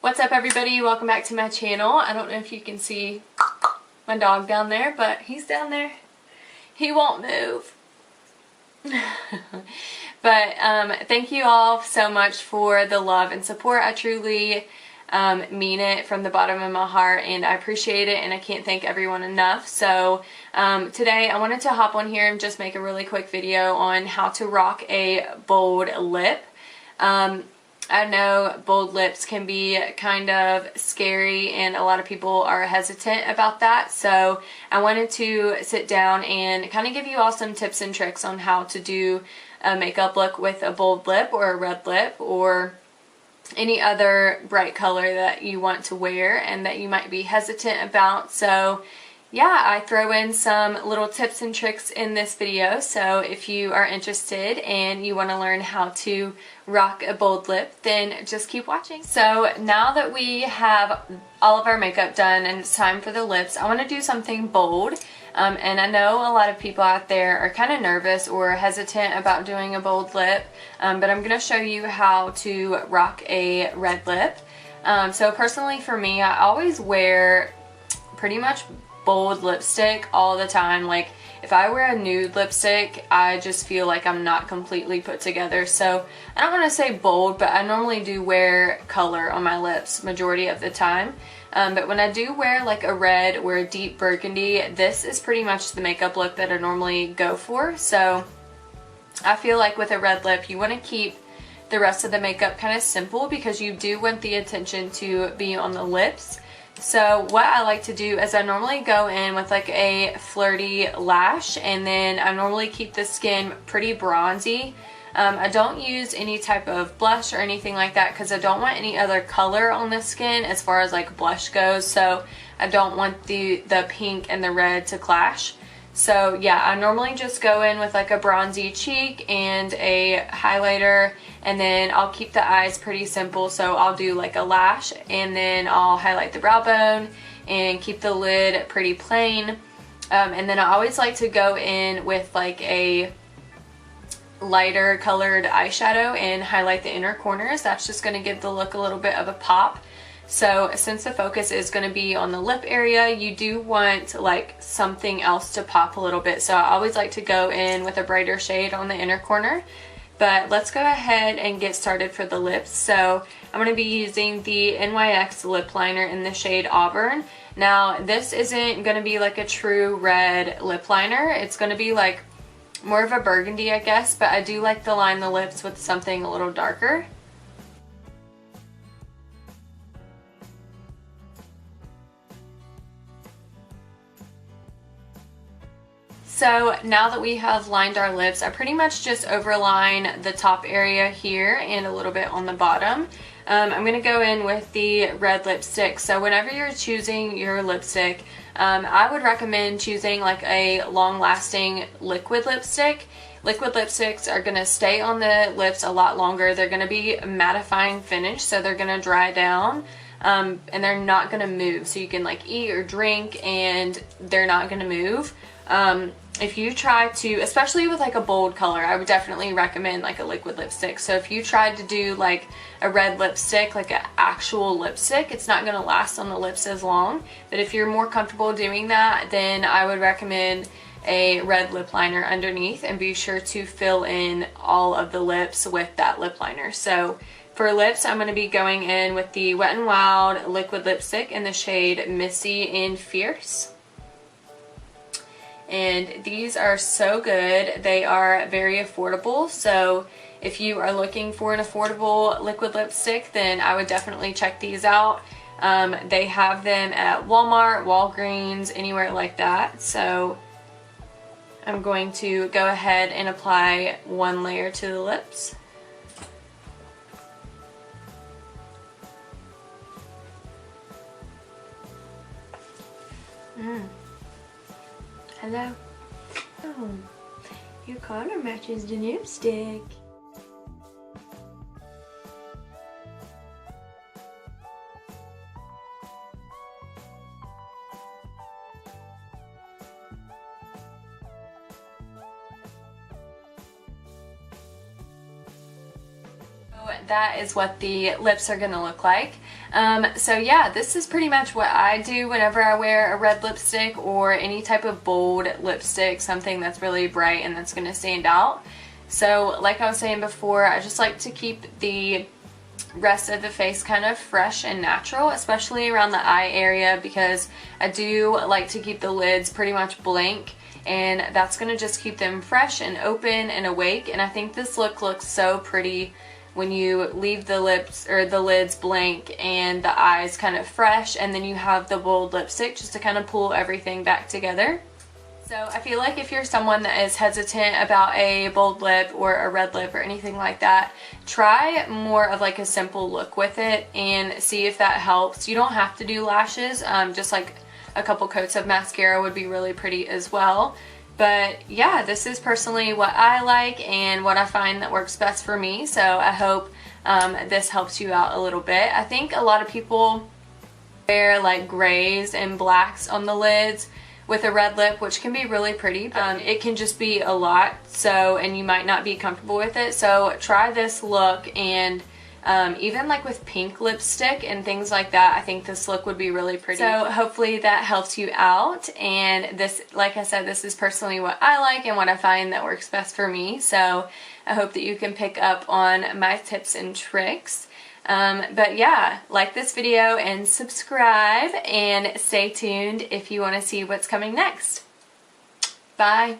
What's up, everybody? Welcome back to my channel. I don't know if you can see my dog down there, but he's down there. He won't move. But thank you all so much for the love and support. I truly mean it from the bottom of my heart, and I appreciate it, and I can't thank everyone enough. So today I wanted to hop on here and just make a really quick video on how to rock a bold lip. I know bold lips can be kind of scary, and a lot of people are hesitant about that. So I wanted to sit down and kind of give you all some tips and tricks on how to do a makeup look with a bold lip or a red lip or any other bright color that you want to wear and that you might be hesitant about. So yeah, I throw in some little tips and tricks in this video, so if you are interested and you want to learn how to rock a bold lip, then just keep watching. So now that we have all of our makeup done and it's time for the lips, I want to do something bold. And I know a lot of people out there are kind of nervous or hesitant about doing a bold lip, but I'm going to show you how to rock a red lip. So personally for me, I always wear pretty much bold lipstick all the time. Like if I wear a nude lipstick, I just feel like I'm not completely put together. So I don't want to say bold, but I normally do wear color on my lips majority of the time. But when I do wear like a red or a deep burgundy, this is pretty much the makeup look that I normally go for. So I feel like with a red lip, you want to keep the rest of the makeup kind of simple because you do want the attention to be on the lips. So what I like to do is I normally go in with like a flirty lash, and then I normally keep the skin pretty bronzy. I don't use any type of blush or anything like that because I don't want any other color on the skin as far as like blush goes. So I don't want the pink and the red to clash. So yeah, I normally just go in with like a bronzy cheek and a highlighter, and then I'll keep the eyes pretty simple. So I'll do like a lash, and then I'll highlight the brow bone and keep the lid pretty plain. And then I always like to go in with like a lighter colored eyeshadow and highlight the inner corners. That's just going to give the look a little bit of a pop. So since the focus is going to be on the lip area, you do want like something else to pop a little bit. So I always like to go in with a brighter shade on the inner corner. But let's go ahead and get started for the lips. So I'm going to be using the NYX lip liner in the shade Auburn. Now this isn't going to be like a true red lip liner. It's going to be like more of a burgundy, I guess, but I do like to line the lips with something a little darker. So now that we have lined our lips, I pretty much just overline the top area here and a little bit on the bottom. I'm going to go in with the red lipstick. So whenever you're choosing your lipstick, I would recommend choosing like a long-lasting liquid lipstick. Liquid lipsticks are going to stay on the lips a lot longer. They're going to be a mattifying finish, so they're going to dry down. And they're not going to move. So you can like eat or drink and they're not going to move. If you try to, especially with like a bold color, I would definitely recommend like a liquid lipstick. So if you tried to do like a red lipstick, like an actual lipstick, it's not going to last on the lips as long. But if you're more comfortable doing that, then I would recommend a red lip liner underneath, and be sure to fill in all of the lips with that lip liner. So for lips, I'm going to be going in with the Wet n Wild liquid lipstick in the shade Missy and Fierce. And these are so good. They are very affordable. So if you are looking for an affordable liquid lipstick, then I would definitely check these out. They have them at Walmart, Walgreens, anywhere like that. So I'm going to go ahead and apply one layer to the lips. Hello. Oh, your color matches the lipstick. that is what the lips are going to look like. So yeah, this is pretty much what I do whenever I wear a red lipstick or any type of bold lipstick, something that's really bright and that's going to stand out. So like I was saying before, I just like to keep the rest of the face kind of fresh and natural, especially around the eye area, because I do like to keep the lids pretty much blank, and that's going to just keep them fresh and open and awake. And I think this look looks so pretty when you leave the lips or the lids blank and the eyes kind of fresh, and then you have the bold lipstick just to kind of pull everything back together. So I feel like if you're someone that is hesitant about a bold lip or a red lip or anything like that, try more of like a simple look with it and see if that helps. You don't have to do lashes, just like a couple coats of mascara would be really pretty as well. But yeah, this is personally what I like and what I find that works best for me. So I hope this helps you out a little bit. I think a lot of people wear like grays and blacks on the lids with a red lip, which can be really pretty, but it can just be a lot, so, and you might not be comfortable with it. So try this look, and even like with pink lipstick and things like that, I think this look would be really pretty. So hopefully that helps you out, and this, like I said, this is personally what I like and what I find that works best for me. So I hope that you can pick up on my tips and tricks. But yeah, like this video and subscribe, and stay tuned if you want to see what's coming next. Bye.